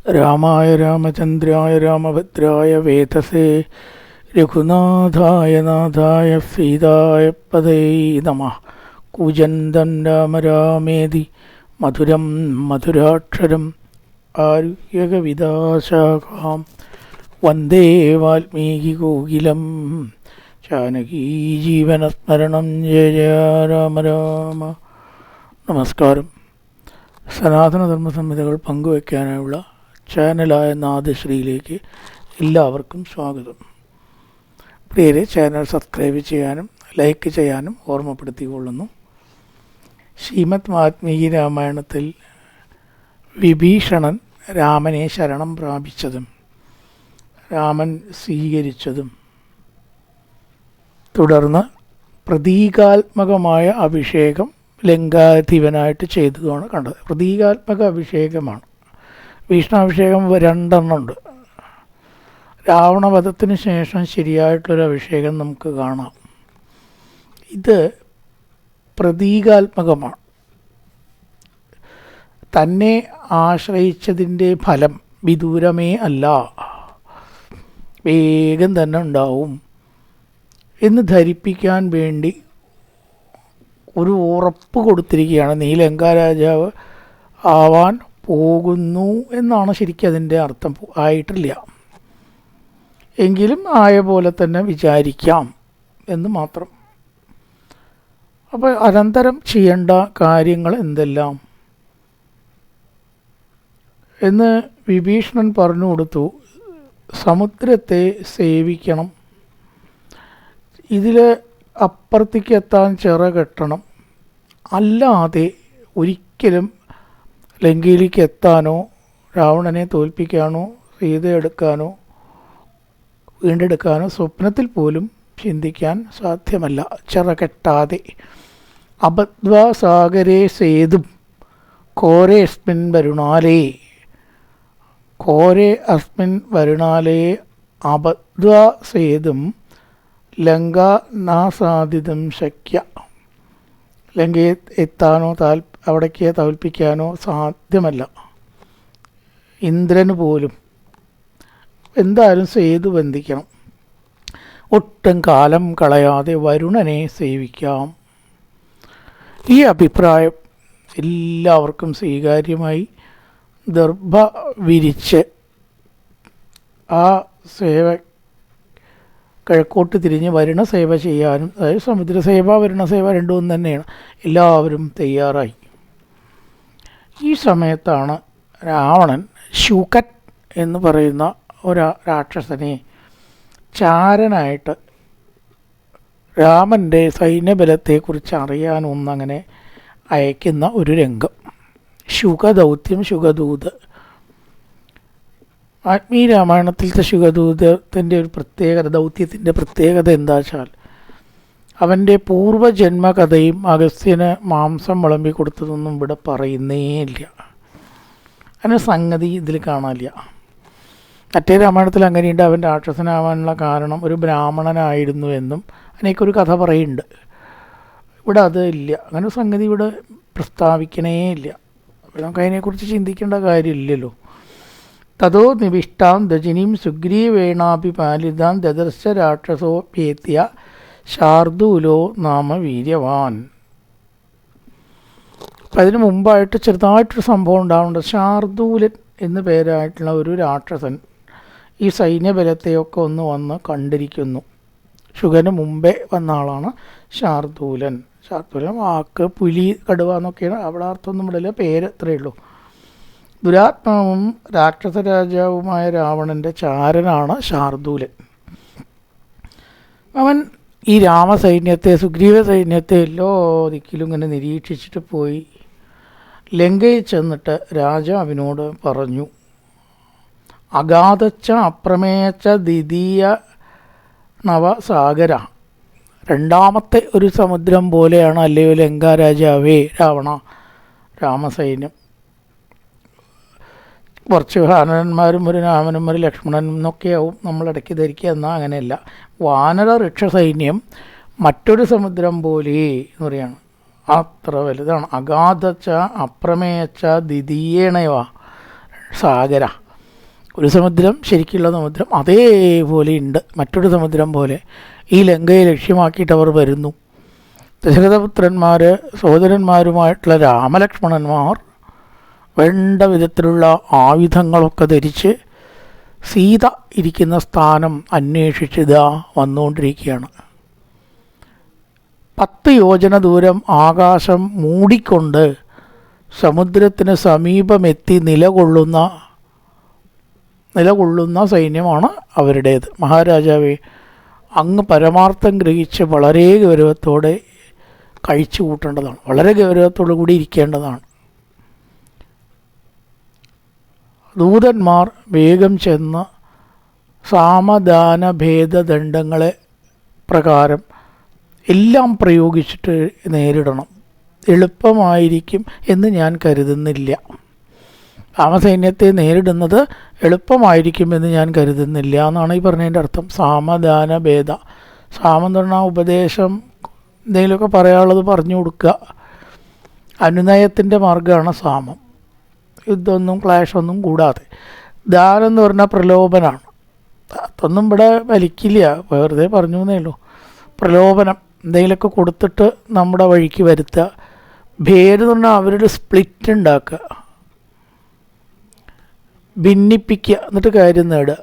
രാമായ രാമചന്ദ്രായ രാമഭദ്രായ വേതസേ രഘുനാഥായ നാഥായ സീതായ പദേ നമഃ. കൂജന്തം രാമ രാമേതി മധുരം മധുരാക്ഷരം ആരുഹ്യകവിതാശാഖാം വന്ദേ വാൽമീകികോകിലം. ജാനകീജീവനസ്മരണം ജയ ജയ രാമ രാമ. നമസ്കാരം. സനാതനധർമ്മ സംഹിതകൾ പങ്കുവയ്ക്കാനുള്ള ചാനലായ നാദശ്രീയിലേക്ക് എല്ലാവർക്കും സ്വാഗതം. പ്രിയരെ, ചാനൽ സബ്സ്ക്രൈബ് ചെയ്യാനും ലൈക്ക് ചെയ്യാനും ഓർമ്മപ്പെടുത്തിക്കൊള്ളുന്നു. ശ്രീമദ് വാൽമീകി രാമായണത്തിൽ വിഭീഷണൻ രാമനെ ശരണം പ്രാപിച്ചതും രാമൻ സ്വീകരിച്ചതും തുടർന്ന് പ്രതീകാത്മകമായ അഭിഷേകം ലങ്കാധിപനായിട്ട് ചെയ്തതുമാണ് കണ്ടത്. പ്രതീകാത്മക അഭിഷേകമാണ്. ഭീഷണാഭിഷേകം 2 ഉണ്ട്. രാവണവധത്തിന് ശേഷം ശരിയായിട്ടുള്ളൊരു അഭിഷേകം നമുക്ക് കാണാം. ഇത് പ്രതീകാത്മകമാണ്. തന്നെ ആശ്രയിച്ചതിൻ്റെ ഫലം വിദൂരമേ അല്ല, വേഗം തന്നെ ഉണ്ടാവും എന്ന് ധരിപ്പിക്കാൻ വേണ്ടി ഒരു ഉറപ്പ് കൊടുത്തിരിക്കുകയാണ്. നീ ലങ്കാരാജാവ് ആവാൻ പോകുന്നു എന്നാണ് ശരിക്കും അതിൻ്റെ അർത്ഥം. ആയിട്ടില്ല, എങ്കിലും ആയ പോലെ തന്നെ വിചാരിക്കാം എന്ന് മാത്രം. അപ്പോൾ അനന്തരം ചെയ്യേണ്ട കാര്യങ്ങൾ എന്തെല്ലാം എന്ന് വിഭീഷണൻ പറഞ്ഞു കൊടുത്തു. സമുദ്രത്തെ സേവിക്കണം, ഇതിൽ അപ്പുറത്തേക്ക് എത്താൻ ചിറകെട്ടണം, അല്ലാതെ ഒരിക്കലും ലങ്കയിലേക്ക് എത്താനോ രാവണനെ തോൽപ്പിക്കാനോ സീതയെടുക്കാനോ വീണ്ടെടുക്കാനോ സ്വപ്നത്തിൽ പോലും ചിന്തിക്കാൻ സാധ്യമല്ല. ചിറകെട്ടാതെ അബദ്ധ്വാസാഗരേ സേതും ഘോരേ അസ്മിൻ വരുണാലേ, ഘോരേ അസ്മിൻ വരുണാലേ അബദ്ധ്വാ സേതും ലങ്ക നാസാധിതം ശക്യ. ലങ്കയെ എത്താനോ അവിടേക്ക് തോൽപ്പിക്കാനോ സാധ്യമല്ല. ഇന്ദ്രന് പോലും എന്തായാലും സേതു ബന്ധിക്കണം. ഒട്ടും കാലം കളയാതെ വരുണനെ സേവിക്കാം. ഈ അഭിപ്രായം എല്ലാവർക്കും സ്വീകാര്യമായി. ദർഭ വിരിച്ച് ആ സേവ കിഴക്കോട്ട് തിരിഞ്ഞ് വരുണസേവ ചെയ്യാനും, അതായത് സമുദ്രസേവ വരുണസേവ രണ്ടും തന്നെയാണ്. എല്ലാവരും തയ്യാറായി. ഈ സമയത്താണ് രാവണൻ ശൂകൻ എന്ന് പറയുന്ന ഒരു രാക്ഷസനെ ചാരനായിട്ട് രാമൻ്റെ സൈന്യബലത്തെക്കുറിച്ച് അറിയാനൊന്നങ്ങനെ അയക്കുന്ന ഒരു രംഗം. ശുകദൗത്യം, ശുകദൂത്. വാൽമീകി രാമായണത്തിലത്തെ ശുകദൂതത്തിൻ്റെ ഒരു പ്രത്യേകത, ദൗത്യത്തിൻ്റെ പ്രത്യേകത എന്താ വെച്ചാൽ അവൻ്റെ പൂർവ്വജന്മകഥയും അഗസ്ത്യന് മാംസം വിളമ്പി കൊടുത്തതൊന്നും ഇവിടെ പറയുന്നേ ഇല്ല. അങ്ങനെ സംഗതി ഇതിൽ കാണാനില്ല. മറ്റേ രാമായണത്തിൽ അങ്ങനെയുണ്ട്. അവൻ രാക്ഷസനാവാനുള്ള കാരണം ഒരു ബ്രാഹ്മണനായിരുന്നു എന്നും അതിനൊരു കഥ പറയുന്നുണ്ട്. ഇവിടെ അത് ഇല്ല. അങ്ങനെ സംഗതി ഇവിടെ പ്രസ്താവിക്കണേ ഇല്ല. നമുക്ക് അതിനെക്കുറിച്ച് ചിന്തിക്കേണ്ട കാര്യമില്ലല്ലോ. തതോ നിവിഷ്ടാം ദജിനീം സുഗ്രീവേണാഭിപാലിതാം ദദർശ രാക്ഷസോപ്യേത്യ ശാർദൂലോ നാമ വീര്യവാൻ. അപ്പം അതിന് മുമ്പായിട്ട് ചെറുതായിട്ടൊരു സംഭവം ഉണ്ടാവുന്നുണ്ട്. ശാർദൂലൻ എന്നു പേരായിട്ടുള്ള ഒരു രാക്ഷസൻ ഈ സൈന്യബലത്തെയൊക്കെ വന്ന് കണ്ടിരിക്കുന്നു. ശുഗന് മുമ്പേ വന്ന ആളാണ് ശാർദൂലൻ. ശാർദൂലൻ വാക്ക് പുലി, കടുവ എന്നൊക്കെയാണ്. അവിടെ അർത്ഥമൊന്നും ഇടയില്ല, പേര് അത്രയേ ഉള്ളൂ. ദുരാത്മാവും രാക്ഷസരാജാവുമായ രാവണൻ്റെ ചാരനാണ് ശാർദൂലൻ. അവൻ ഈ രാമസൈന്യത്തെ, സുഗ്രീവ സൈന്യത്തെ എല്ലാ ദിക്കിലും ഇങ്ങനെ നിരീക്ഷിച്ചിട്ട് പോയി ലങ്കയിൽ ചെന്നിട്ട് രാജാവിനോട് പറഞ്ഞു, അഗാധച്ച അപ്രമേയച്ച ദ്വിതീയ നവസാഗര. 2ാമത്തെ ഒരു സമുദ്രം പോലെയാണ് അല്ലയോ ലങ്കാരാജാവേ രാവണ രാമസൈന്യം. കുറച്ച് വാനരന്മാരും ഒരു രാമനും ഒരു ലക്ഷ്മണനും എന്നൊക്കെയാവും നമ്മളിടയ്ക്ക് ധരിക്കുക. എന്നാൽ അങ്ങനെയല്ല. വാനര ഋക്ഷസൈന്യം മറ്റൊരു സമുദ്രം പോലെ എന്ന് പറയുകയാണ്. അത്ര വലുതാണ്. അഗാധച്ച അപ്രമേയച്ച ദ്വിതീയേണവ സാഗര. ഒരു സമുദ്രം ശരിക്കുള്ള സമുദ്രം അതേപോലെ ഉണ്ട്, മറ്റൊരു സമുദ്രം പോലെ ഈ ലങ്കയെ ലക്ഷ്യമാക്കിയിട്ട് അവർ വരുന്നു. ദശരഥപുത്രന്മാർ സഹോദരന്മാരുമായിട്ടുള്ള രാമലക്ഷ്മണന്മാർ വേണ്ട വിധത്തിലുള്ള ആയുധങ്ങളൊക്കെ ധരിച്ച് സീത ഇരിക്കുന്ന സ്ഥാനം അന്വേഷിച്ച് ഇതാ വന്നുകൊണ്ടിരിക്കുകയാണ്. 10 യോജന ദൂരം ആകാശം മൂടിക്കൊണ്ട് സമുദ്രത്തിന് സമീപമെത്തി നിലകൊള്ളുന്ന സൈന്യമാണ് അവരുടേത്. മഹാരാജാവേ, അങ്ങ് പരമാർത്ഥം ഗ്രഹിച്ച് വളരെ ഗൗരവത്തോടെ കഴിച്ചു കൂട്ടേണ്ടതാണ്, വളരെ ഗൗരവത്തോടു കൂടി ഇരിക്കേണ്ടതാണ്. ദൂതന്മാർ വേഗം ചെന്ന് സാമദാന ഭേദദണ്ഡങ്ങളെ പ്രകാരം എല്ലാം പ്രയോഗിച്ചിട്ട് നേരിടണം. എളുപ്പമായിരിക്കും എന്ന് ഞാൻ കരുതുന്നില്ല. രാമസൈന്യത്തെ നേരിടുന്നത് എളുപ്പമായിരിക്കുമെന്ന് ഞാൻ കരുതുന്നില്ല എന്നാണ് ഈ പറഞ്ഞതിൻ്റെ അർത്ഥം. സാമദാന ഭേദ, സാമം എന്ന് പറഞ്ഞാൽ ഉപദേശം, എന്തെങ്കിലുമൊക്കെ പറയാനുള്ളത് പറഞ്ഞു കൊടുക്കുക. അനുനയത്തിൻ്റെ മാർഗ്ഗമാണ് സാമം. യുദ്ധമൊന്നും ക്ലാഷൊന്നും കൂടാതെ. ദാനം എന്ന് പറഞ്ഞാൽ പ്രലോഭനമാണ്. അതൊന്നും ഇവിടെ വലിക്കില്ല, വെറുതെ പറഞ്ഞു എന്നേ ഉള്ളൂ. പ്രലോഭനം, എന്തെങ്കിലുമൊക്കെ കൊടുത്തിട്ട് നമ്മുടെ വഴിക്ക് വരുത്തുക. ഭേദം എന്ന് പറഞ്ഞാൽ അവരുടെ സ്പ്ലിറ്റ് ഉണ്ടാക്കുക, ഭിന്നിപ്പിക്കുക, എന്നിട്ട് കാര്യം നേടുക.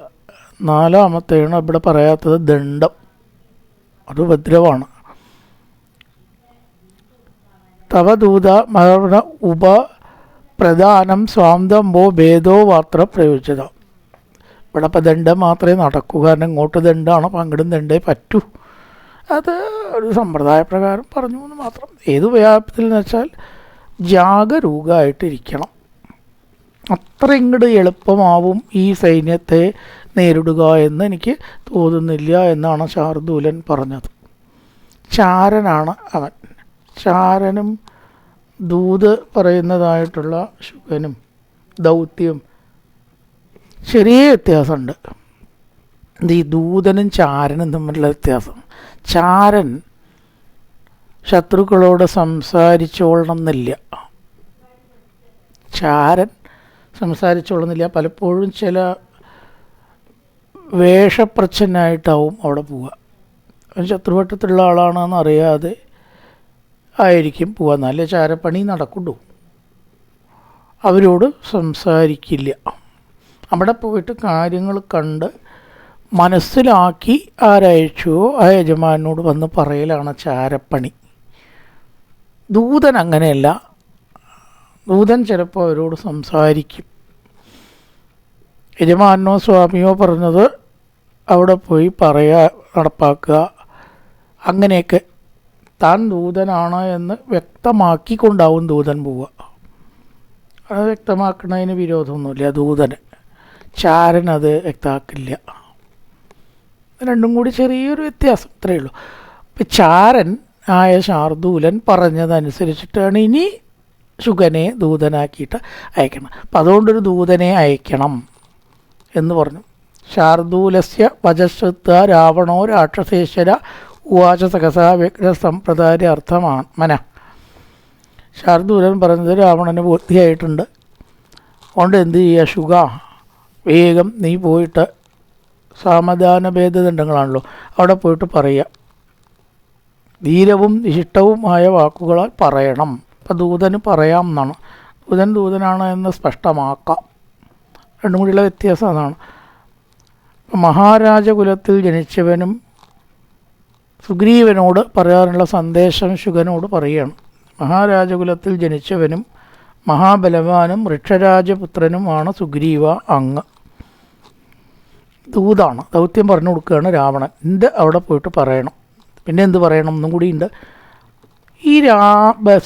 4-ാമത്തെയാണ് ഇവിടെ പറയാത്തത് ദണ്ഡം. അത് ഉപദ്രവമാണ്. തവദൂത പ്രധാനം സ്വാന്തംബോ ഭേദോ മാത്ര പ്രയോജിത. ഇവിടെ ഇപ്പം ദണ്ഡം മാത്രമേ നടക്കൂ, കാരണം ഇങ്ങോട്ട് ദണ്ഡാണ്, അപ്പം അങ്ങോട്ടും ദണ്ഡേ പറ്റൂ. അത് ഒരു സമ്പ്രദായപ്രകാരം പറഞ്ഞു എന്ന് മാത്രം. ഏത് വ്യാപത്തിൽ എന്ന് വെച്ചാൽ ജാഗരൂകമായിട്ടിരിക്കണം. അത്ര ഇങ്ങോട്ട് എളുപ്പമാവും ഈ സൈന്യത്തെ നേരിടുക എന്ന് എനിക്ക് തോന്നുന്നില്ല എന്നാണ് ശാർദൂലൻ പറഞ്ഞത്. ചാരനാണ് അവൻ. ചാരനും ദൂത് പറയുന്നതായിട്ടുള്ള ശുകനും ദൗത്യം ചെറിയ വ്യത്യാസമുണ്ട്. ഈ ദൂതനും ചാരനും തമ്മിലുള്ള വ്യത്യാസം, ചാരൻ ശത്രുക്കളോട് സംസാരിച്ചോളണം എന്നില്ല. പലപ്പോഴും ചില വേഷപ്രച്ഛന്നായിട്ടാവും അവിടെ പോവുക. ശത്രുവട്ടത്തിലുള്ള ആളാണെന്ന് അറിയാതെ ആയിരിക്കും പോവുക. നല്ല ചാരപ്പണി നടക്കുള്ളൂ. അവരോട് സംസാരിക്കില്ല. അവിടെ പോയിട്ട് കാര്യങ്ങൾ കണ്ട് മനസ്സിലാക്കി ആരയച്ചോ ആ യജമാനോട് വന്ന് പറയലാണ് ചാരപ്പണി. ദൂതൻ അങ്ങനെയല്ല. ദൂതൻ ചിലപ്പോൾ അവരോട് സംസാരിക്കും. യജമാനോ സ്വാമിയോ പറഞ്ഞത് അവിടെ പോയി നടപ്പാക്കുക, അങ്ങനെയൊക്കെ. താൻ ദൂതനാണ് എന്ന് വ്യക്തമാക്കിക്കൊണ്ടാവും ദൂതൻ പോവുക. അത് വ്യക്തമാക്കുന്നതിന് വിരോധമൊന്നുമില്ല ദൂതന്. ചാരൻ അത് വ്യക്തമാക്കില്ല. രണ്ടും കൂടി ചെറിയൊരു വ്യത്യാസം, ഇത്രയേ ഉള്ളൂ. ഇപ്പം ചാരൻ ആയ ശാർദൂലൻ പറഞ്ഞതനുസരിച്ചിട്ടാണ് ഇനി ശുകനെ ദൂതനാക്കിയിട്ട് അയക്കണം. അപ്പം അതുകൊണ്ടൊരു ദൂതനെ അയക്കണം എന്ന് പറഞ്ഞു. ശാർദൂലസ്യ വചശ്രുത്വ രാവണോ രാക്ഷസേശ്വര ഉവാച സഹസാ വ്യഗ്രസമ്പ്രദായ അർത്ഥമാണ് മന. ശാർദൂലൻ പറഞ്ഞത് രാവണന് ബുദ്ധിയായിട്ടുണ്ട്. അതുകൊണ്ട് എന്ത് ചെയ്യുക, ശുക വേഗം നീ പോയിട്ട് സാമദാന ഭേദദണ്ഡങ്ങളാണല്ലോ, അവിടെ പോയിട്ട് പറയുക. ധീരവും വിശിഷ്ടവുമായ വാക്കുകളാൽ പറയണം. അപ്പം ദൂതന് പറയാം എന്നാണ്. ദൂതനാണ് എന്ന് സ്പഷ്ടമാക്കാം. രണ്ടും കൂടിയുള്ള വ്യത്യാസം അതാണ്. മഹാരാജകുലത്തിൽ ജനിച്ചവനും സുഗ്രീവനോട് പറയാനുള്ള സന്ദേശം ശുകനോട് പറയുകയാണ്. മഹാരാജകുലത്തിൽ ജനിച്ചവനും മഹാബലവാനും വൃക്ഷരാജപുത്രനുമാണ് സുഗ്രീവ അങ്ങ്. ദൂതാണ്, ദൗത്യം പറഞ്ഞു കൊടുക്കുകയാണ് രാവണൻ. അവിടെ പോയിട്ട് പറയണം. പിന്നെ എന്ത് പറയണം എന്നും കൂടിയുണ്ട്. ഈ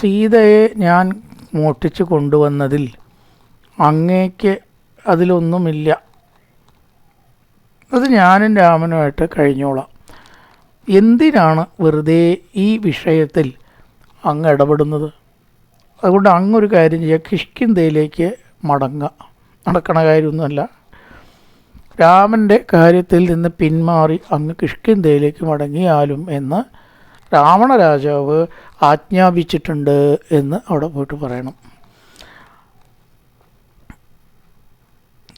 സീതയെ ഞാൻ മോഷ്ടിച്ച് കൊണ്ടുവന്നതിൽ അങ്ങേക്ക് അതിലൊന്നുമില്ല. അത് ഞാനും രാമനുമായിട്ട് കഴിഞ്ഞോളാം. എന്തിനാണ് വെറുതെ ഈ വിഷയത്തിൽ അങ്ങ് ഇടപെടുന്നത്? അതുകൊണ്ട് അങ്ങൊരു കാര്യം ചെയ്യുക, കിഷ്കിന്ധയിലേക്ക് മടങ്ങുക. നടക്കണ കാര്യമൊന്നുമല്ല. രാമൻ്റെ കാര്യത്തിൽ നിന്ന് പിന്മാറി അങ്ങ് കിഷ്കിന്ധയിലേക്ക് മടങ്ങിയാലും എന്ന് രാവണ രാജാവ് ആജ്ഞാപിച്ചിട്ടുണ്ട് എന്ന് അവിടെ പോയിട്ട് പറയണം.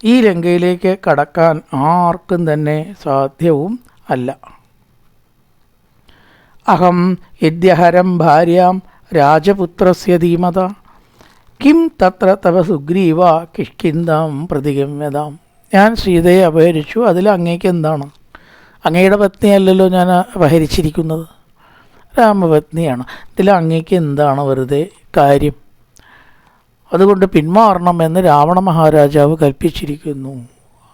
ഈ ലങ്കയിലേക്ക് കടക്കാൻ ആർക്കും തന്നെ സാധ്യവും അല്ല. അഹം യദ്യഹരം ഭാര്യാം രാജപുത്രസ്യ ധീമത കിം തത്ര തവ സുഗ്രീവ കിഷ്കിന്താം പ്രതിഗമ്യതാം. ഞാൻ സീതയെ അപഹരിച്ചു, അതിൽ അങ്ങേക്ക് എന്താണ്? അങ്ങയുടെ പത്നിയല്ലല്ലോ ഞാൻ അപഹരിച്ചിരിക്കുന്നത്, രാമപത്നിയാണ്. ഇതിൽ അങ്ങേക്ക് എന്താണ് വെറുതെ കാര്യം? അതുകൊണ്ട് പിന്മാറണമെന്ന് രാവണ മഹാരാജാവ് കൽപ്പിച്ചിരിക്കുന്നു.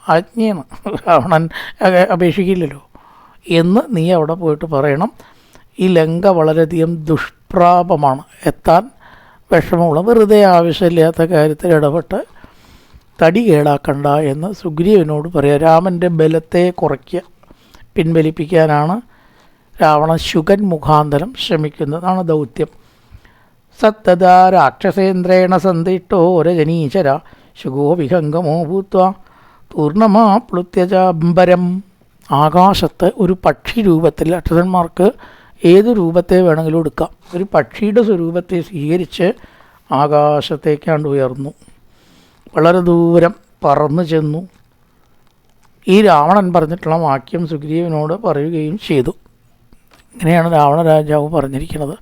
ആജ്ഞയാണ്, രാവണൻ അപേക്ഷിക്കില്ലല്ലോ എന്ന് നീ അവിടെ പോയിട്ട് പറയണം. ഈ ലങ്ക വളരെയധികം ദുഷ്പ്രാപമാണ്, എത്താൻ വിഷമമുള്ള, വെറുതെ ആവശ്യമില്ലാത്ത കാര്യത്തിൽ ഇടപെട്ട് തടി കേടാക്കണ്ട എന്ന് സുഗ്രീവനോട് പറയാം. രാമൻ്റെ ബലത്തെ കുറയ്ക്കുക, പിൻവലിപ്പിക്കാനാണ് രാവണൻ ശുകൻ മുഖാന്തരം ശ്രമിക്കുന്നതാണ് ദൗത്യം. സത്തദാ രാക്ഷസേന്ദ്രേണ സന്ദിഷ്ടോ രജനീചര ശുഗോ വിഹംഗമോ ഭൂത്വ പൂർണ്ണമാപ്ലുത്യജാംബരം. ആകാശത്ത് ഒരു പക്ഷി രൂപത്തിൽ, രാക്ഷസന്മാർക്ക് ഏത് രൂപത്തെ വേണമെങ്കിലും എടുക്കാം, ഒരു പക്ഷിയുടെ സ്വരൂപത്തെ സ്വീകരിച്ച് ആകാശത്തേക്കാണ്ട് ഉയർന്നു, വളരെ ദൂരം പറന്നു ചെന്നു. ഈ രാവണൻ പറഞ്ഞിട്ടുള്ള വാക്യം സുഗ്രീവനോട് പറയുകയും ചെയ്തു. ഇങ്ങനെയാണ് രാവണ രാജാവ് പറഞ്ഞിരിക്കുന്നത്.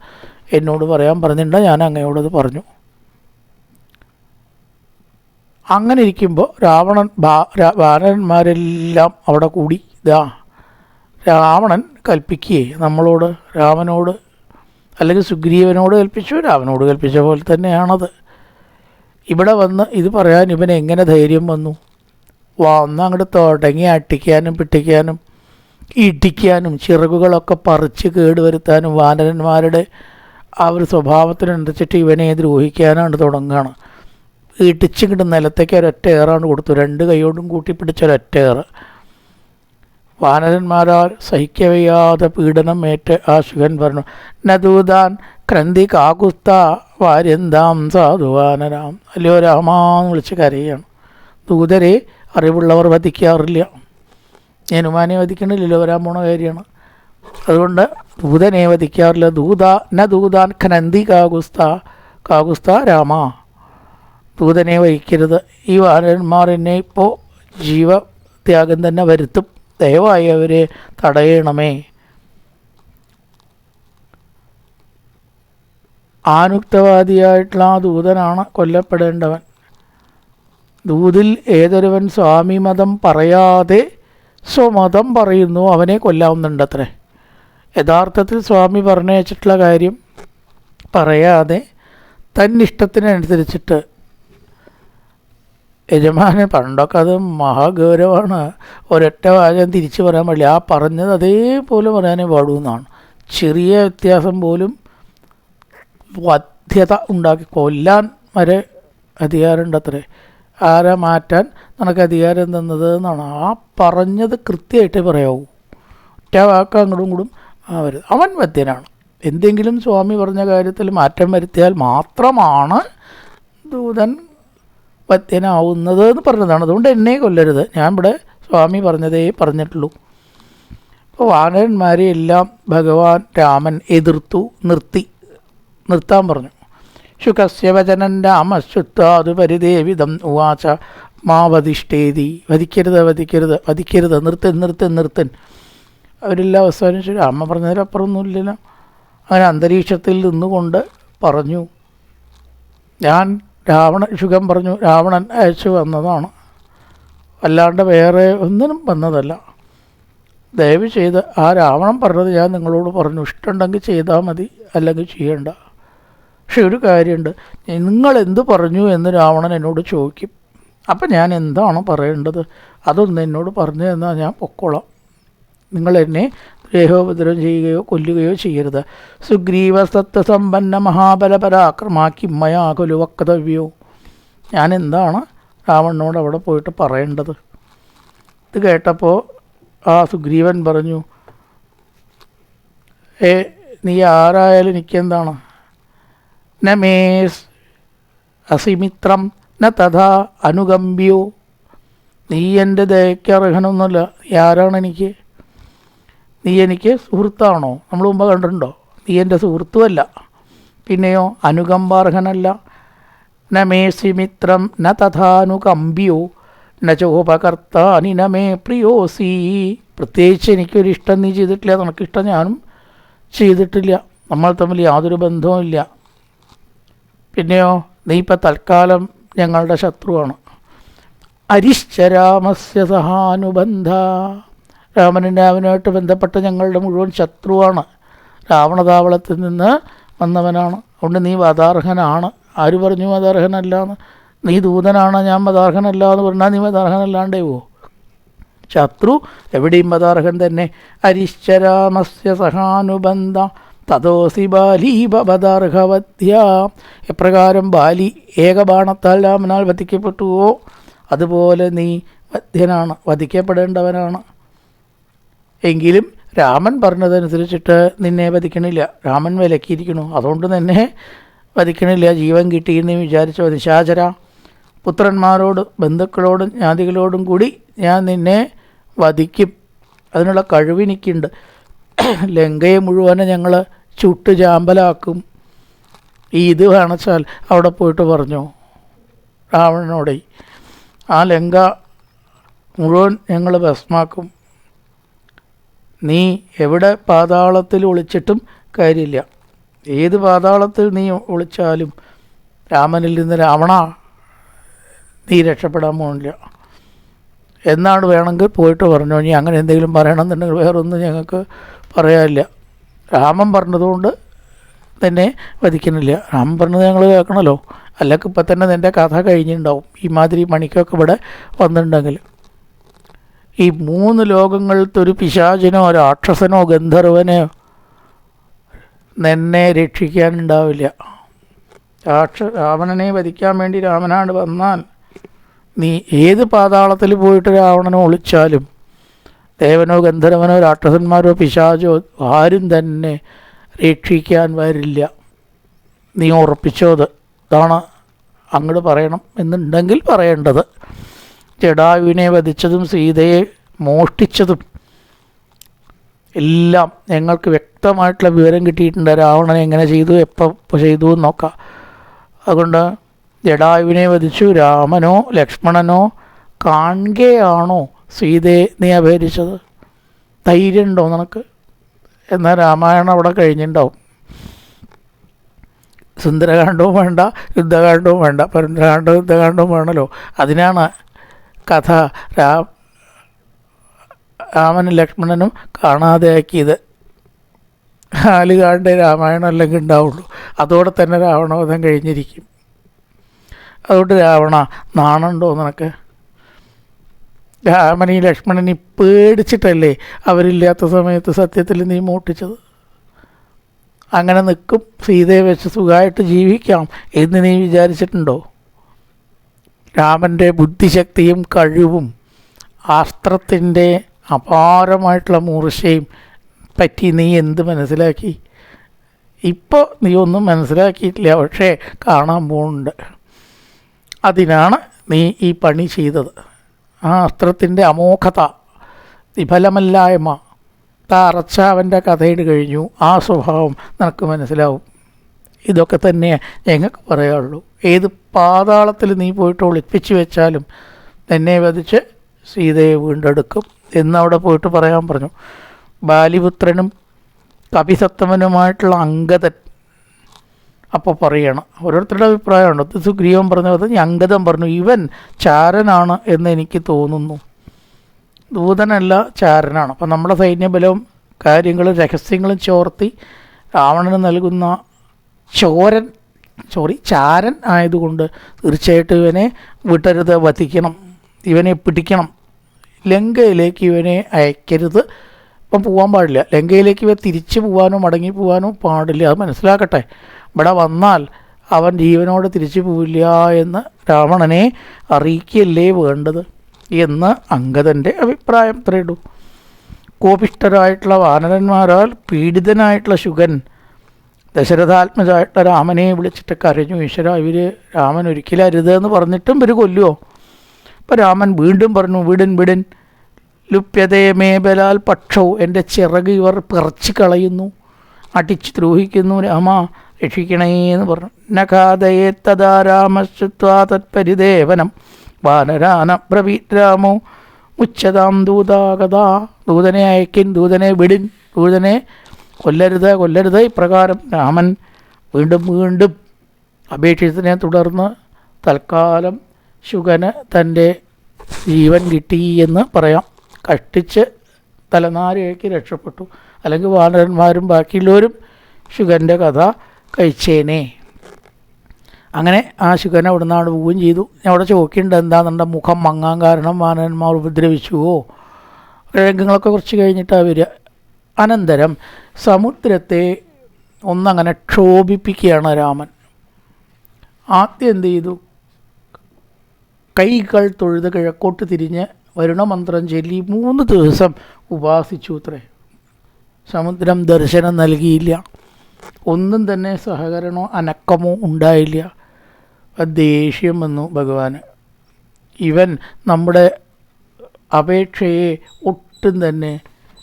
എന്നോട് പറയാൻ പറഞ്ഞിട്ടുണ്ട്, ഞാൻ അങ്ങയോടത് പറഞ്ഞു. അങ്ങനെ ഇരിക്കുമ്പോൾ വാനരന്മാരെല്ലാം അവിടെ കൂടി. രാവണൻ കൽപ്പിക്കുകയെ നമ്മളോട്, രാമനോട് അല്ലെങ്കിൽ സുഗ്രീവനോട് കൽപ്പിച്ചു, രാമനോട് കൽപ്പിച്ച പോലെ തന്നെയാണത്. ഇവിടെ വന്ന് ഇത് പറയാൻ ഇവന് എങ്ങനെ ധൈര്യം വന്നു? വന്ന് അങ്ങോട്ട് തുടങ്ങി അട്ടിക്കാനും പിട്ടിക്കാനും ഇടിക്കാനും ചിറകുകളൊക്കെ പറിച്ച് കേടുവരുത്താനും വാനരന്മാരുടെ ആ ഒരു സ്വഭാവത്തിനനുസരിച്ചിട്ട് ഇവനെ ദ്രോഹിക്കാനാണ് തുടങ്ങുകയാണ്. ഇടിച്ചിങ്ങോട്ട് നിലത്തേക്ക് ഒരൊറ്റ ഏറാണ് കൊടുത്തു, രണ്ട് കൈയോടും കൂട്ടിപ്പിടിച്ചൊരൊറ്റ. വാനരന്മാരാൽ സഹിക്കവയ്യാതെ പീഡനം ഏറ്റ് ആ ശുഗൻ പറഞ്ഞു, നദൂതാൻ ക്രന്തി കാകുസ്ത വാര്യന്താം സാധുവാനരാം. അല്ലയോ രാമാന്ന് വിളിച്ച് കരയാണ്. ദൂതരെ അറിവുള്ളവർ വധിക്കാറില്ല, ഹനുമാനെ വധിക്കണില്ലല്ലോ, വരാൻ പോണ കാര്യമാണ്. അതുകൊണ്ട് ദൂതനെ വധിക്കാറില്ല. ദൂതാൻ ഖനന്തി കാകുസ്ത രാമ, ദൂതനെ വഹിക്കരുത്. ഈ വാനരന്മാർ എന്നെ ഇപ്പോൾ ജീവത്യാഗം തന്നെ വരുത്തും, ദയവായി അവരെ തടയണമേ. ആനുക്തവാദിയായിട്ടുള്ള ആ ദൂതനാണ് കൊല്ലപ്പെടേണ്ടവൻ. ദൂതിൽ ഏതൊരുവൻ സ്വാമി മതം പറയാതെ സ്വമതം പറയുന്നു അവനെ കൊല്ലാവുന്നുണ്ടത്രേ. യഥാർത്ഥത്തിൽ സ്വാമി പറഞ്ഞയച്ചിട്ടുള്ള കാര്യം പറയാതെ തന്നിഷ്ടത്തിനനുസരിച്ചിട്ട് യജമാനൻ, പണ്ടൊക്കെ അത് മഹാഗൗരവമാണ്, ഒരൊറ്റ വാചകം തിരിച്ചു പറയാൻ പാടില്ല, ആ പറഞ്ഞത് അതേപോലെ പറയാനേ പാടൂ എന്നാണ്. ചെറിയ വ്യത്യാസം പോലും വധ്യത ഉണ്ടാക്കി കൊല്ലാൻ വരെ അധികാരമുണ്ടത്രേ. ആരെ മാറ്റാൻ നിനക്ക് അധികാരം തന്നത് എന്നാണ്. ആ പറഞ്ഞത് കൃത്യമായിട്ടേ പറയാവൂ, ഒറ്റ വാക്ക് അങ്ങോട്ടും കൂടും വരുത്. അവൻ വധ്യനാണ്. എന്തെങ്കിലും സ്വാമി പറഞ്ഞ കാര്യത്തിൽ മാറ്റം വരുത്തിയാൽ മാത്രമാണ് ദൂതൻ വധ്യനാവുന്നത് എന്ന് പറഞ്ഞതാണ്. അതുകൊണ്ട് എന്നെ കൊല്ലരുത്, ഞാൻ ഇവിടെ സ്വാമി പറഞ്ഞതേ പറഞ്ഞിട്ടുള്ളൂ. അപ്പോൾ വാനരന്മാരെ എല്ലാം ഭഗവാൻ രാമൻ എതിർത്തു, നിർത്താൻ പറഞ്ഞു. ശുകസ്യ വചനൻ രാമശ്രുത്വാതു പരിദേവിതം ഉവാച മാ വധിഷ്ഠേതി. വധിക്കരുത്, നിർത്തൻ. അവരെല്ലാം അവസാനിച്ചു. രാമ പറഞ്ഞതിലപ്പുറമൊന്നുമില്ലല്ലോ. അങ്ങനെ അന്തരീക്ഷത്തിൽ നിന്നുകൊണ്ട് പറഞ്ഞു, ശുഗൻ പറഞ്ഞു, രാവണൻ അയച്ചു വന്നതാണ്, അല്ലാണ്ട് വേറെ ഒന്നിനും വന്നതല്ല. ദയവ് ചെയ്ത് ആ രാവണൻ പറഞ്ഞത് ഞാൻ നിങ്ങളോട് പറഞ്ഞു, ഇഷ്ടമുണ്ടെങ്കിൽ ചെയ്താൽ മതി, അല്ലെങ്കിൽ ചെയ്യണ്ട. പക്ഷെ ഒരു കാര്യമുണ്ട്, നിങ്ങളെന്ത് പറഞ്ഞു എന്ന് രാവണൻ എന്നോട് ചോദിക്കും. അപ്പം ഞാൻ എന്താണ് പറയേണ്ടത് അതൊന്ന് എന്നോട് പറഞ്ഞു തന്നാൽ ഞാൻ പൊക്കോളാം. നിങ്ങളെന്നെ ദേഹോപദ്രവം ചെയ്യുകയോ കൊല്ലുകയോ ചെയ്യരുത്. സുഗ്രീവ സത്വസമ്പന്ന മഹാബലപരാക്രമാക്കി മയാകുലു വക്തവ്യോ. ഞാൻ എന്താണ് രാവണനോട് അവിടെ പോയിട്ട് പറയേണ്ടത്? ഇത് കേട്ടപ്പോൾ ആ സുഗ്രീവൻ പറഞ്ഞു, നീ ആരായാലും എനിക്കെന്താണ്? ന മേ അസിമിത്രം ന തഥാ അനുകമ്പ്യോ. നീ എൻ്റെ ദയയ്ക്ക് അർഹനൊന്നുമില്ല. ആരാണ് എനിക്ക്? നീ എനിക്ക് സുഹൃത്താണോ? നമ്മൾ മുമ്പ് കണ്ടിട്ടുണ്ടോ? നീ എൻ്റെ സുഹൃത്തുമല്ല, പിന്നെയോ അനുകമ്പാർഹനല്ല. ന മേസി മിത്രം ന തഥാനുകമ്പ്യോ നചോപകർത്താനി നമേ പ്രിയോസി. പ്രത്യേകിച്ച് എനിക്കൊരിഷ്ടം നീ ചെയ്തിട്ടില്ല, നിനക്കിഷ്ടം ഞാനും ചെയ്തിട്ടില്ല, നമ്മൾ തമ്മിൽ യാതൊരു ബന്ധവും ഇല്ല. പിന്നെയോ നീ ഇപ്പം തൽക്കാലം ഞങ്ങളുടെ ശത്രുവാണ്. അരിശ്ചരാമസ്യ സഹാനുബന്ധ. രാമനുമായിട്ട് ബന്ധപ്പെട്ട ഞങ്ങളുടെ മുഴുവൻ ശത്രുവാണ്. രാവണതാവളത്തിൽ നിന്ന് വന്നവനാണ്. അതുകൊണ്ട് നീ വധാർഹനാണ്. ആര് പറഞ്ഞു വധാർഹനല്ലാന്ന്? നീ ദൂതനാണ്, ഞാൻ വധാർഹനല്ല എന്ന് പറഞ്ഞാൽ നീ വധാർഹനല്ലാണ്ടേവോ? ശത്രു എവിടെയും വധാർഹൻ തന്നെ. അരിശ്ചരാമസ്യ സഹാനുബന്ധ തതോസി ബാലീപദാർഹവധ്യ. എപ്രകാരം ബാലി ഏകബാണത്താൽ രാമനാൽ വധിക്കപ്പെട്ടുവോ അതുപോലെ നീ വധ്യനാണ്, വധിക്കപ്പെടേണ്ടവനാണ്. എങ്കിലും രാമൻ പറഞ്ഞതനുസരിച്ചിട്ട് നിന്നെ വധിക്കണില്ല. രാമൻ വിലക്കിയിരിക്കണു, അതുകൊണ്ട് നിന്നെ വധിക്കണില്ല. ജീവൻ കിട്ടിയെന്ന് വിചാരിച്ചോ നിശാചര. പുത്രന്മാരോട് ബന്ധുക്കളോടും ജ്ഞാതികളോടും കൂടി ഞാൻ നിന്നെ വധിക്കും. അതിനുള്ള കഴിവെനിക്കുണ്ട്. ലങ്കയെ മുഴുവനും ഞങ്ങൾ ചുട്ട് ചാമ്പലാക്കും. ഇത് വേണച്ചാൽ അവിടെ പോയിട്ട് പറഞ്ഞു രാവണനോടെ, ആ ലങ്ക മുഴുവൻ ഞങ്ങൾ ഭസ്മാക്കും. നീ എവിടെ പാതാളത്തിൽ ഒളിച്ചിട്ടും കാര്യമില്ല. ഏത് പാതാളത്തിൽ നീ ഒളിച്ചാലും രാമനിൽ നിന്ന് രാവണ നീ രക്ഷപ്പെടാൻ പോകില്ല എന്നാണ് വേണമെങ്കിൽ പോയിട്ട് പറഞ്ഞു. ഇനി അങ്ങനെ എന്തെങ്കിലും പറയണമെന്നുണ്ടെങ്കിൽ വേറൊന്നും ഞങ്ങൾക്ക് പറയാനില്ല. രാമൻ പറഞ്ഞതുകൊണ്ട് തന്നെ വധിക്കുന്നില്ല. രാമൻ പറഞ്ഞത് ഞങ്ങൾ കേൾക്കണമല്ലോ. അല്ലെങ്കിൽ ഇപ്പം തന്നെ നിൻ്റെ കഥ കഴിഞ്ഞിട്ടുണ്ടാവും. ഈ മാതിരി മണിക്കൊക്കെ ഇവിടെ വന്നിട്ടുണ്ടെങ്കിൽ ഈ 3 ലോകങ്ങളിലത്തെ ഒരു പിശാചിനോ രാക്ഷസനോ ഗന്ധർവനോ നിന്നെ രക്ഷിക്കാനുണ്ടാവില്ല. രാവണനെ വധിക്കാൻ വേണ്ടി രാമനാട് വന്നാൽ നീ ഏത് പാതാളത്തിൽ പോയിട്ട് രാവണനോ ഒളിച്ചാലും ദേവനോ ഗന്ധർവനോ രാക്ഷസന്മാരോ പിശാചോ ആരും തന്നെ രക്ഷിക്കാൻ വരില്ല. നീ ഉറപ്പിച്ചോത്. ഇതാണ് അങ്ങോട്ട് പറയണം എന്നുണ്ടെങ്കിൽ പറയേണ്ടത്. ജടായുവിനെ വധിച്ചതും സീതയെ മോഷ്ടിച്ചതും എല്ലാം ഞങ്ങൾക്ക് വ്യക്തമായിട്ടുള്ള വിവരം കിട്ടിയിട്ടുണ്ട്. രാവണൻ എങ്ങനെ ചെയ്തു, എപ്പോൾ ചെയ്തു എന്നൊക്കാം. അതുകൊണ്ട് ജടായുവിനെ വധിച്ചു. രാമനോ ലക്ഷ്മണനോ കാണുകയാണോ സീതയെ നീ അപഹരിച്ചത്? ധൈര്യമുണ്ടോ നിനക്ക്? എന്നാൽ രാമായണം അവിടെ കഴിഞ്ഞിട്ടുണ്ടാവും. സുന്ദരകാന്ഡവും വേണ്ട, യുദ്ധകാന്ഡവും വേണ്ട, പരന്തകാന്ഡവും യുദ്ധകാന്ഡവും വേണമല്ലോ. അതിനാണ് കഥ രാമനും ലക്ഷ്മണനും കാണാതെയാക്കിയത്. 4 കാണ്ടേ രാമായണം അല്ലെങ്കിൽ ഉണ്ടാവുള്ളൂ. അതോടെ തന്നെ രാവണവധം കഴിഞ്ഞിരിക്കും. അതുകൊണ്ട് രാവണ നാണുണ്ടോ നിനക്ക്? രാമനെയും ലക്ഷ്മണനെയും പേടിച്ചിട്ടല്ലേ അവരില്ലാത്ത സമയത്ത് സത്യത്തിൽ നീ മോട്ടിച്ചത്? അങ്ങനെ നിൽക്കും, സീതയെ വെച്ച് സുഖമായിട്ട് ജീവിക്കാം എന്ന് നീ വിചാരിച്ചിട്ടുണ്ടോ? രാമൻ്റെ ബുദ്ധിശക്തിയും കഴിവും അസ്ത്രത്തിൻ്റെ അപാരമായിട്ടുള്ള മൂർച്ചയും പറ്റി നീ എന്ത് മനസ്സിലാക്കി? ഇപ്പോൾ നീ ഒന്നും മനസ്സിലാക്കിയിട്ടില്ല, പക്ഷേ കാണാൻ പോകുന്നുണ്ട്. അതിനാണ് നീ ഈ പണി ചെയ്തത്. ആ അസ്ത്രത്തിൻ്റെ അമോഘത, വിഫലമല്ലായ്മ തറച്ച അവൻ്റെ കഥയിട്ട് കഴിഞ്ഞു. ആ സ്വഭാവം നിനക്ക് മനസ്സിലാവും. ഇതൊക്കെ തന്നെ ഞങ്ങൾക്ക് പറയാനുള്ളൂ. ഏത് പാതാളത്തിൽ നീ പോയിട്ട് ഒളിപ്പിച്ച് വെച്ചാലും നിന്നെ വധിച്ച് സീതയെ വീണ്ടെടുക്കും എന്നവിടെ പോയിട്ട് പറയാൻ പറഞ്ഞു. ബാലിപുത്രനും കപിസത്തമനുമായിട്ടുള്ള അംഗദൻ അപ്പോൾ പറയണം. ഓരോരുത്തരുടെ അഭിപ്രായമുണ്ട്. ഇത് സുഗ്രീവൻ പറഞ്ഞത് അംഗദൻ പറഞ്ഞു, ഇവൻ ചാരനാണ് എന്ന് എനിക്ക് തോന്നുന്നു. ദൂതനല്ല, ചാരനാണ്. അപ്പം നമ്മുടെ സൈന്യബലവും കാര്യങ്ങളും രഹസ്യങ്ങളും ചോർത്തി രാവണന് നൽകുന്ന ചാരൻ ആയതുകൊണ്ട് തീർച്ചയായിട്ടും ഇവനെ വിട്ടരുത്, വധിക്കണം, ഇവനെ പിടിക്കണം, ലങ്കയിലേക്ക് ഇവനെ അയക്കരുത്. ഇപ്പം പോകാൻ പാടില്ല. ലങ്കയിലേക്ക് ഇവ തിരിച്ചു പോകാനോ മടങ്ങി പോകാനോ പാടില്ല. അത് മനസ്സിലാക്കട്ടെ. ഇവിടെ വന്നാൽ അവൻ ജീവനോട് തിരിച്ചു പോവില്ല എന്ന് രാവണനെ അറിയിക്കുകയല്ലേ വേണ്ടത് എന്ന് അംഗദൻ്റെ അഭിപ്രായം. ഇത്രയിടൂ. കോപിഷ്ഠരായിട്ടുള്ള വാനരന്മാരാൽ പീഡിതനായിട്ടുള്ള ശുഗൻ ദശരഥാത്മജായിട്ടുള്ള രാമനെ വിളിച്ചിട്ട് കരഞ്ഞു, ഈശ്വര, ഇവർ രാമൻ ഒരിക്കലും അരുതെന്ന് പറഞ്ഞിട്ടും ഇവർ കൊല്ലുമോ? അപ്പോൾ രാമൻ വീണ്ടും പറഞ്ഞു, വിടൻ ലുപ്യതേ മേബലാൽ പക്ഷവും, എൻ്റെ ചിറക് ഇവർ പിറച്ച് കളയുന്നു, അടിച്ച് ദ്രോഹിക്കുന്നു. രാമ രക്ഷിക്കണേ എന്ന് പറഞ്ഞു. നഖാദയേ തഥാ രാമശ്രുത്വാ തത്പരിദേവനം വാനരാനബ്രവീത് രാമോ മുച്ഛതാം ദൂതാഗതാ. ദൂതനെ അയക്കിൻ, ദൂതനെ വിടിൻ, ദൂതനെ കൊല്ലരുത്, കൊല്ലരുത്. ഇപ്രകാരം രാമൻ വീണ്ടും വീണ്ടും അപേക്ഷിച്ചതിനെ തുടർന്ന് തൽക്കാലം ശുകന് തൻ്റെ ജീവൻ കിട്ടി എന്ന് പറയാം. കഷ്ടിച്ച് തലനാരിഴയ്ക്ക് രക്ഷപ്പെട്ടു. അല്ലെങ്കിൽ വാനരന്മാരും ബാക്കിയുള്ളവരും ശുകൻ്റെ കഥ കഴിച്ചേനെ. അങ്ങനെ ആ ശുകൻ അവിടെ നിന്നാണ് പോവുകയും ചെയ്തു. ഞാൻ അവിടെ ചോദിക്കേണ്ടത് എന്താണെന്നുണ്ട മുഖം മങ്ങാൻ കാരണം വാനരന്മാർ ഉപദ്രവിച്ചുവോ? രംഗങ്ങളൊക്കെ കുറച്ച് കഴിഞ്ഞിട്ടാണ് വരിക. അനന്തരം സമുദ്രത്തെ ഒന്നങ്ങനെ ക്ഷോഭിപ്പിക്കുകയാണ് രാമൻ. ആദ്യം എന്ത് ചെയ്തു? കൈകൾ തൊഴുത് കിഴക്കോട്ട് തിരിഞ്ഞ് വരുണമന്ത്രം ചൊല്ലി 3 ദിവസം ഉപാസിച്ചു അത്രേ. സമുദ്രം ദർശനം നൽകിയില്ല. ഒന്നും തന്നെ സഹകരണമോ അനക്കമോ ഉണ്ടായില്ല. ദേഷ്യം വന്നു ഭഗവാന്. ഇവൻ നമ്മുടെ അപേക്ഷയെ ഒട്ടും തന്നെ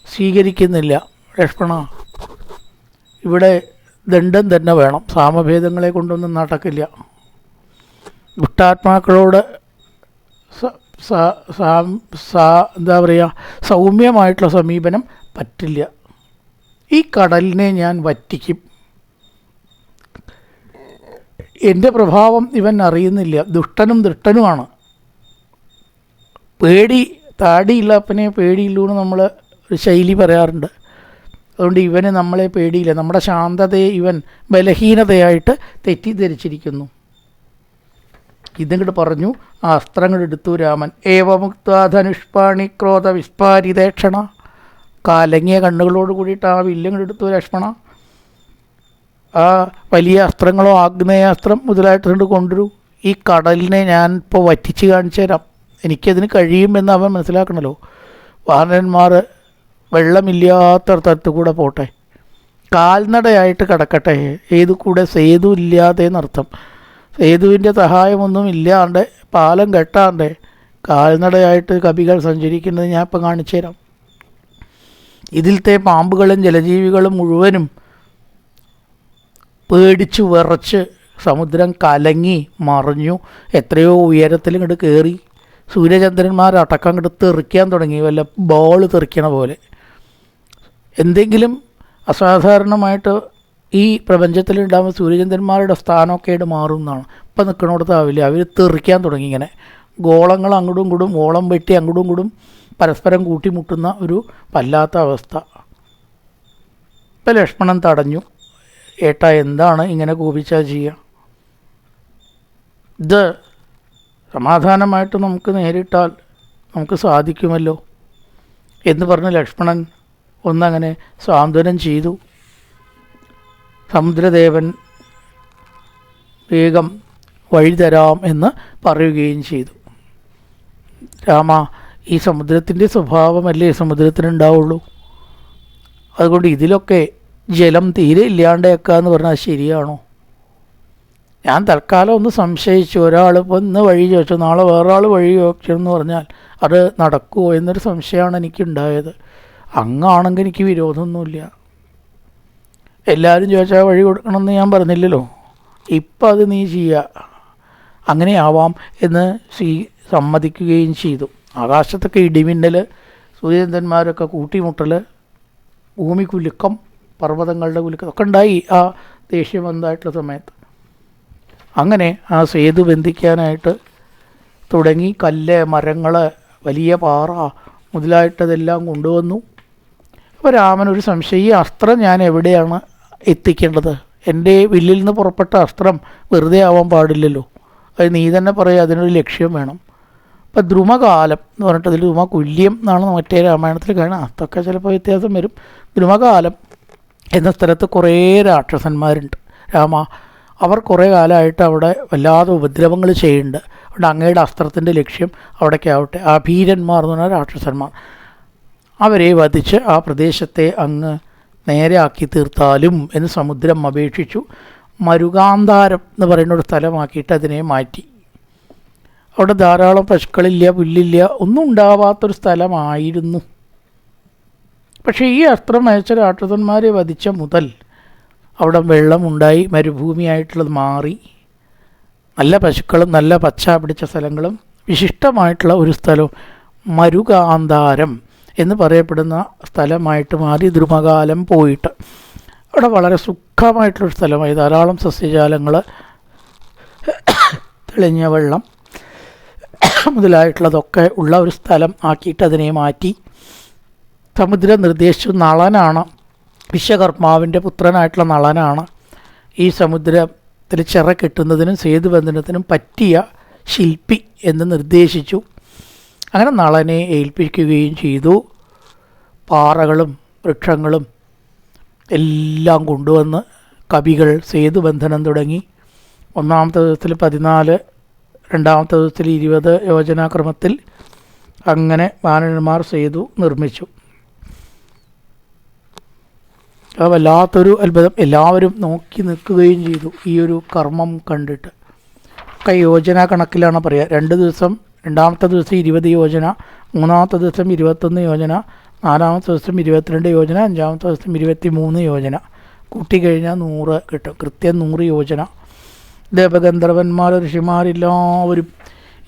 സ്വീകരിക്കുന്നില്ല. ലക്ഷ്മണ, ഇവിടെ ദണ്ഡം തന്നെ വേണം. സാമഭേദങ്ങളെ കൊണ്ടൊന്നും നടക്കില്ല. ദുഷ്ടാത്മാക്കളോട് എന്താ പറയുക, സൗമ്യമായിട്ടുള്ള സമീപനം പറ്റില്ല. ഈ കടലിനെ ഞാൻ വറ്റിക്കും. എൻ്റെ പ്രഭാവം ഇവൻ അറിയുന്നില്ല. ദുഷ്ടനും ദൃഷ്ടനുമാണ്. പേടി, താടിയില്ലപ്പനെ പേടിയില്ലൂന്ന് നമ്മൾ ഒരു ശൈലി പറയാറുണ്ട്. അതുകൊണ്ട് ഇവന് നമ്മളെ പേടിയില്ല. നമ്മുടെ ശാന്തതയെ ഇവൻ ബലഹീനതയായിട്ട് തെറ്റിദ്ധരിച്ചിരിക്കുന്നു. ഇതിങ്ങോട്ട് പറഞ്ഞു. ആ അസ്ത്രങ്ങൾ എടുത്തു രാമൻ. ഏവമുക്ത ധനുഷ്പാണി ക്രോധ വിസ്ഫാരിതേക്ഷണ. കലങ്ങിയ കണ്ണുകളോട് കൂടിയിട്ട് ആ വില്ലങ്ങോട്ട് ലക്ഷ്മണ. ആ വലിയ അസ്ത്രങ്ങളോ ആഗ്നേയാസ്ത്രം മുതലായിട്ട് കൊണ്ടുവരൂ. ഈ കടലിനെ ഞാൻ ഇപ്പോൾ വറ്റിച്ച് കാണിച്ചു തരാം. എനിക്കതിന് കഴിയുമെന്ന് അവൻ മനസ്സിലാക്കണമല്ലോ. വാനരന്മാർ വെള്ളമില്ലാത്തടത്ത് കൂടെ പോട്ടെ, കാൽനടയായിട്ട് കിടക്കട്ടെ. ഏതു കൂടെ സേതു ഇല്ലാതെ എന്നർത്ഥം. സേതുവിൻ്റെ സഹായമൊന്നും ഇല്ലാണ്ട്, പാലം കെട്ടാണ്ട് കാൽനടയായിട്ട് കവികൾ സഞ്ചരിക്കുന്നത് ഞാൻ ഇപ്പം കാണിച്ചു തരാം. ഇതിലത്തെ പാമ്പുകളും ജലജീവികളും മുഴുവനും പേടിച്ച് വിറച്ച് സമുദ്രം കലങ്ങി മറിഞ്ഞു. എത്രയോ ഉയരത്തിൽ ഇങ്ങോട്ട് കയറി. സൂര്യചന്ദ്രന്മാരടക്കം ഇങ്ങോട്ട് തെറിക്കാൻ തുടങ്ങി, വല്ല ബോൾ തെറിക്കണ പോലെ. എന്തെങ്കിലും അസാധാരണമായിട്ട് ഈ പ്രപഞ്ചത്തിലുണ്ടാകുമ്പോൾ സൂര്യചന്ദ്രന്മാരുടെ സ്ഥാനമൊക്കെ ആയിട്ട് മാറും എന്നാണ്. ഇപ്പം നിൽക്കണോടത്താവില്ല, അവർ തെറിക്കാൻ തുടങ്ങി. ഇങ്ങനെ ഗോളങ്ങൾ അങ്ങോട്ടും ഇങ്ങോട്ടും, ഓളം വെട്ടി അങ്ങോട്ടും ഇങ്ങോട്ടും പരസ്പരം കൂട്ടിമുട്ടുന്ന ഒരു വല്ലാത്ത അവസ്ഥ. ഇപ്പം ലക്ഷ്മണൻ തടഞ്ഞു. ഏട്ടാ, എന്താണ് ഇങ്ങനെ കോപിച്ചാൽ ചെയ്യുക? ഇത് സമാധാനമായിട്ട് നമുക്ക് നേരിട്ടാൽ നമുക്ക് സാധിക്കുമല്ലോ എന്ന് പറഞ്ഞ് ലക്ഷ്മണൻ ഒന്നങ്ങനെ സാന്ത്വനം ചെയ്തു. സമുദ്രദേവൻ വേഗം വഴി തരാം എന്ന് പറയുകയും ചെയ്തു. രാമ, ഈ സമുദ്രത്തിൻ്റെ സ്വഭാവമല്ലേ സമുദ്രത്തിനുണ്ടാവുള്ളൂ. അതുകൊണ്ട് ഇതിലൊക്കെ ജലം തീരെ ഇല്ലാണ്ടേക്കുക എന്ന് പറഞ്ഞാൽ ശരിയാണോ? ഞാൻ തൽക്കാലം ഒന്ന് സംശയിച്ചു. ഒരാൾ ഇപ്പോൾ ഇന്ന് വഴി ചോദിച്ചു, നാളെ വേറൊരാൾ വഴി ചോദിച്ചെന്ന് പറഞ്ഞാൽ അത് നടക്കുമോ എന്നൊരു സംശയമാണ് എനിക്കുണ്ടായത്. അങ്ങാണെങ്കിൽ എനിക്ക് വിരോധമൊന്നുമില്ല. എല്ലാവരും ചോദിച്ചാൽ വഴി കൊടുക്കണമെന്ന് ഞാൻ പറഞ്ഞില്ലല്ലോ. ഇപ്പം അത് നീ ചെയ്യുക, അങ്ങനെയാവാം എന്ന് സമ്മതിക്കുകയും ചെയ്തു. ആകാശത്തൊക്കെ ഇടിമിന്നൽ, സൂര്യചന്ദ്രന്മാരൊക്കെ കൂട്ടിമുട്ടൽ, ഭൂമി കുലുക്കം, പർവ്വതങ്ങളുടെ കുലുക്കം ഒക്കെ ഉണ്ടായി ആ ദേഷ്യം വന്നതായിട്ടുള്ള സമയത്ത്. അങ്ങനെ ആ സേതു ബന്ധിക്കാനായിട്ട് തുടങ്ങി. കല്ല്, മരങ്ങൾ, വലിയ പാറ മുതലായിട്ടതെല്ലാം കൊണ്ടുവന്നു. അപ്പോൾ രാമനൊരു സംശയം, ഈ അസ്ത്രം ഞാൻ എവിടെയാണ് എത്തിക്കേണ്ടത്? എൻ്റെ വില്ലിൽ നിന്ന് പുറപ്പെട്ട അസ്ത്രം വെറുതെ ആവാൻ പാടില്ലല്ലോ. അത് നീ തന്നെ പറയുക, അതിനൊരു ലക്ഷ്യം വേണം. ഇപ്പം ദ്രുമകാലം എന്ന് പറഞ്ഞിട്ട് അതിൽ ദ്രുമകുല്യം എന്നാണ് മറ്റേ രാമായണത്തിൽ കാണുക. അതൊക്കെ ചിലപ്പോൾ വ്യത്യാസം വരും. ദ്രുമകാലം എന്ന സ്ഥലത്ത് കുറേ രാക്ഷസന്മാരുണ്ട് രാമ. അവർ കുറേ കാലമായിട്ട് അവിടെ വല്ലാതെ ഉപദ്രവങ്ങൾ ചെയ്യുന്നുണ്ട്. അവിടെ അങ്ങയുടെ അസ്ത്രത്തിൻ്റെ ലക്ഷ്യം അവിടേക്കാവട്ടെ. ആ ഭീരന്മാർ എന്ന് പറഞ്ഞാൽ രാക്ഷസന്മാർ, അവരെ വധിച്ച് ആ പ്രദേശത്തെ അങ്ങ് നേരെ ആക്കി തീർത്താലും എന്ന് സമുദ്രം അപേക്ഷിച്ചു. മരുകാന്താരം എന്ന് പറയുന്ന ഒരു സ്ഥലമാക്കിയിട്ട് അതിനെ മാറ്റി. അവിടെ ധാരാളം പശുക്കളില്ല, പുല്ലില്ല, ഒന്നും ഉണ്ടാവാത്തൊരു സ്ഥലമായിരുന്നു. പക്ഷേ ഈ അസ്ത്രം അയച്ച രാക്ഷസന്മാരെ വധിച്ച മുതൽ അവിടെ വെള്ളമുണ്ടായി, മരുഭൂമിയായിട്ടുള്ളത് മാറി. നല്ല പശുക്കളും നല്ല പച്ച പിടിച്ച സ്ഥലങ്ങളും വിശിഷ്ടമായിട്ടുള്ള ഒരു സ്ഥലവും മരുകാന്താരം എന്ന് പറയപ്പെടുന്ന സ്ഥലമായിട്ട് മാറി ദ്രുമകാലം പോയിട്ട്. അവിടെ വളരെ സുഖമായിട്ടുള്ളൊരു സ്ഥലമായി, ധാരാളം സസ്യജാലങ്ങൾ, തെളിഞ്ഞ വെള്ളം മുതലായിട്ടുള്ളതൊക്കെ ഉള്ള ഒരു സ്ഥലം ആക്കിയിട്ട് അതിനെ മാറ്റി. സമുദ്രം നിർദ്ദേശിച്ചു. നളനാണ്, വിശ്വകർമാവിൻ്റെ പുത്രനായിട്ടുള്ള നളനാണ് ഈ സമുദ്രത്തിൽ ചിറ കെട്ടുന്നതിനും സേതുബന്ധനത്തിനും പറ്റിയ ശില്പി എന്ന് നിർദ്ദേശിച്ചു. അങ്ങനെ നളനെ ഏൽപ്പിക്കുകയും ചെയ്തു. പാറകളും വൃക്ഷങ്ങളും എല്ലാം കൊണ്ടുവന്ന് കവികൾ സേതുബന്ധനം തുടങ്ങി. ഒന്നാമത്തെ ദിവസത്തിൽ 14, രണ്ടാമത്തെ ദിവസത്തിൽ 20 യോജനാക്രമത്തിൽ അങ്ങനെ വാനരന്മാർ സേതു നിർമ്മിച്ചു. വല്ലാത്തൊരു അത്ഭുതം. എല്ലാവരും നോക്കി നിൽക്കുകയും ചെയ്തു ഈ ഒരു കർമ്മം കണ്ടിട്ട്. ഒക്കെ യോജന കണക്കിലാണ് പറയുക. 2 ദിവസം, രണ്ടാമത്തെ ദിവസം 20 യോജന, മൂന്നാമത്തെ ദിവസം 21 യോജന, നാലാമത്തെ ദിവസം 22 യോജന, അഞ്ചാമത്തെ ദിവസം 23 യോജന. കൂട്ടിക്കഴിഞ്ഞാൽ 100 കിട്ടും. കൃത്യം 100 യോജന. ദേവഗന്ധർവന്മാർ, ഋഷിമാരെല്ലാവരും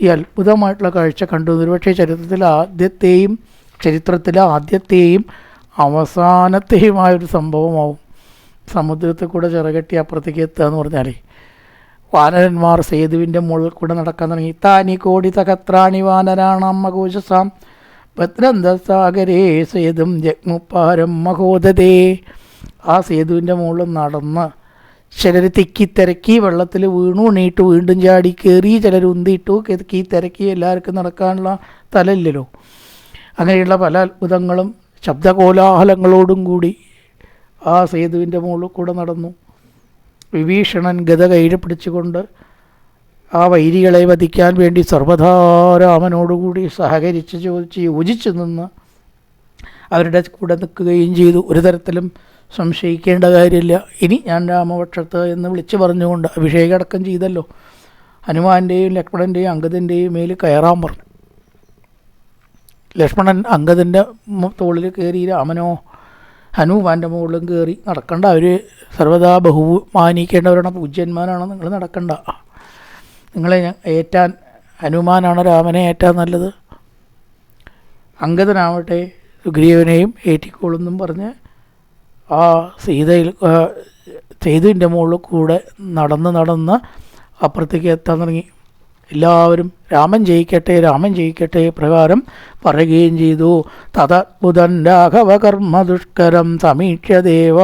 ഈ അത്ഭുതമായിട്ടുള്ള കാഴ്ച കണ്ടു. ഒരുപക്ഷെ ചരിത്രത്തിലെ ആദ്യത്തെയും അവസാനത്തെയുമായൊരു സംഭവമാവും സമുദ്രത്തിൽ കൂടെ ചിറകെട്ടി അപ്പുറത്തേക്ക് എത്തുക എന്ന് പറഞ്ഞാലേ. വാനരന്മാർ സേതുവിൻ്റെ മുകളിൽ കൂടെ നടക്കാൻ തുടങ്ങി. താനി കോടി സഹസ്രാണി വാനരാണാം മഘോഷസാം ഭദ്രന്തസാഗരേ സേതും ജഗ്മുപ്പാരം മഹോദതേ. ആ സേതുവിൻ്റെ മുകളിൽ നടന്ന് ചിലർ തിക്കി വെള്ളത്തിൽ വീണു എണീട്ടു, വീണ്ടും ചാടി കയറി, ചിലർ ഉന്തിയിട്ടു, തിരക്കി. എല്ലാവർക്കും നടക്കാനുള്ള സ്ഥലമില്ലല്ലോ. അങ്ങനെയുള്ള പല അത്ഭുതങ്ങളും ശബ്ദകോലാഹലങ്ങളോടും കൂടി ആ സേതുവിൻ്റെ മുകളിൽ കൂടെ നടന്നു. വിഭീഷണൻ ഗദ കയ്യിൽ പിടിച്ചുകൊണ്ട് ആ വൈരികളെ വധിക്കാൻ വേണ്ടി സർവ്വഥാ രാമനോടുകൂടി സഹകരിച്ച് യോജിച്ച് നിന്ന് അവരുടെ കൂടെ നിൽക്കുകയും ചെയ്തു. ഒരു തരത്തിലും സംശയിക്കേണ്ട കാര്യമില്ല. ഇനി ഞാൻ രാമപക്ഷത്ത് എന്ന് വിളിച്ചു പറഞ്ഞുകൊണ്ട് അഭിഷേകമടക്കം ചെയ്തല്ലോ. ഹനുമാൻ്റെയും ലക്ഷ്മണൻ്റെയും അംഗദൻ്റെയും മേൽ കയറാൻ പറഞ്ഞു. ലക്ഷ്മണൻ അംഗദൻ്റെ തോളിൽ കയറി, രാമനോ ഹനുമാൻ്റെ മുകളിലും കയറി. നടക്കണ്ട, അവർ സർവ്വതാ ബഹുമാനിക്കേണ്ടവരാണ്, പൂജ്യന്മാരാണ്, നിങ്ങൾ നടക്കണ്ട. നിങ്ങളെ ഏറ്റാൻ ഹനുമാനാണ് രാമനെ ഏറ്റാൻ നല്ലത്. അംഗദനാവട്ടെ സുഗ്രീവനെയും ഏറ്റിക്കോളെന്നും പറഞ്ഞ് ആ സേതുവിൻ്റെ മുകളിൽ കൂടെ നടന്ന് അപ്പുറത്തേക്ക് എത്താൻ തുടങ്ങി. എല്ലാവരും രാമൻ ജയിക്കട്ടെ പ്രകാരം പറയുകയും ചെയ്തു. തദദ്ഭുതൻ രാഘവകർമ്മ ദുഷ്കരം സമീക്ഷ്യ ദേവ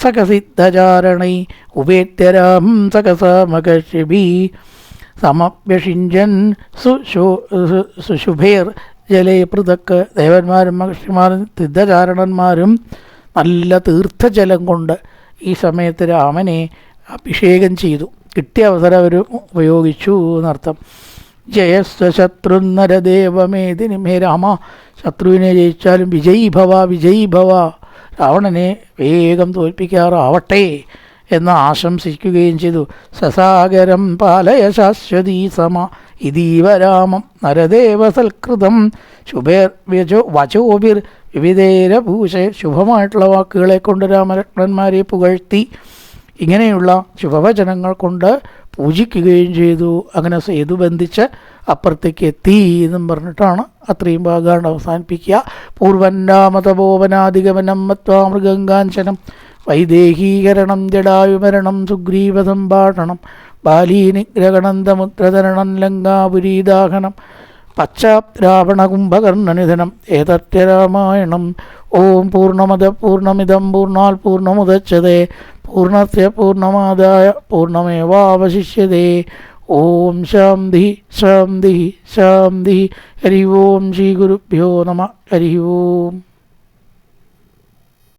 സകസിദ്ധചാരണൈ ഉപേത്യരാം സകസമകർഷിഭി സമഭ്യഷിഞ്ചൻ സുശുഭേർ ജലേ പൃഥക്ക്. ദേവന്മാരും മഹർഷിമാരും സിദ്ധചാരണന്മാരും നല്ല തീർത്ഥജലം കൊണ്ട് ഈ സമയത്ത് രാമനെ അഭിഷേകം ചെയ്തു. കിട്ടിയ അവസരം അവർ ഉപയോഗിച്ചു എന്നർത്ഥം. ജയസ്വശത്രുന്നരദേവമേദിനി മേ രാമ. ശത്രുവിനെ ജയിച്ചാലും വിജയീ ഭവ, രാവണനെ വേഗം തോൽപ്പിക്കാറാവട്ടെ എന്ന് ആശംസിക്കുകയും ചെയ്തു. സസാഗരം പാലയ ശാശ്വതീ സമ ഇതീവ രാമം നരദേവ സൽകൃതം ശുഭേർ വചോഭിർ വിവിധേരഭൂഷ. ശുഭമായിട്ടുള്ള വാക്കുകളെ കൊണ്ട് രാമലക്ഷ്മണന്മാരെ പുകഴ്ത്തി ഇങ്ങനെയുള്ള ശുഭവചനങ്ങൾ കൊണ്ട് പൂജിക്കുകയും ചെയ്തു. അങ്ങനെ സേതു ബന്ധിച്ച് അപ്പുറത്തേക്ക് എത്തി എന്നും പറഞ്ഞിട്ടാണ് അത്രയും ഭാഗമാണ് അവസാനിപ്പിക്കുക. പൂർവൻ രാമതപോവനാധിഗമനം മത്വാ മൃഗങ്കാഞ്ചനം വൈദേഹീകരണം ജടായുമരണം സുഗ്രീവ സംഭാഷണം ബാലീനിഗ്രഹണന്തമുദ്രധരണം ലങ്കാപുരീദാഹനം പശ്ചാത്രാവണകുംഭകർണനിധനം ഏതത്യ രാമായണം. ഓം പൂർണ്ണമദ പൂർണ്ണമിദം പൂർണ്ണാൽ പൂർണ്ണമുദച്യതേ പൂർണ്ണസ്യ പൂർണ്ണമാദായ പൂർണ്ണമേവാവശിഷ്യതേ. ഓം ശാന്തി ശാന്തി ശാന്തി. ഹരി ഓം ശ്രീ ഗുരുഭ്യോ നമഃ. ഹരി ഓം.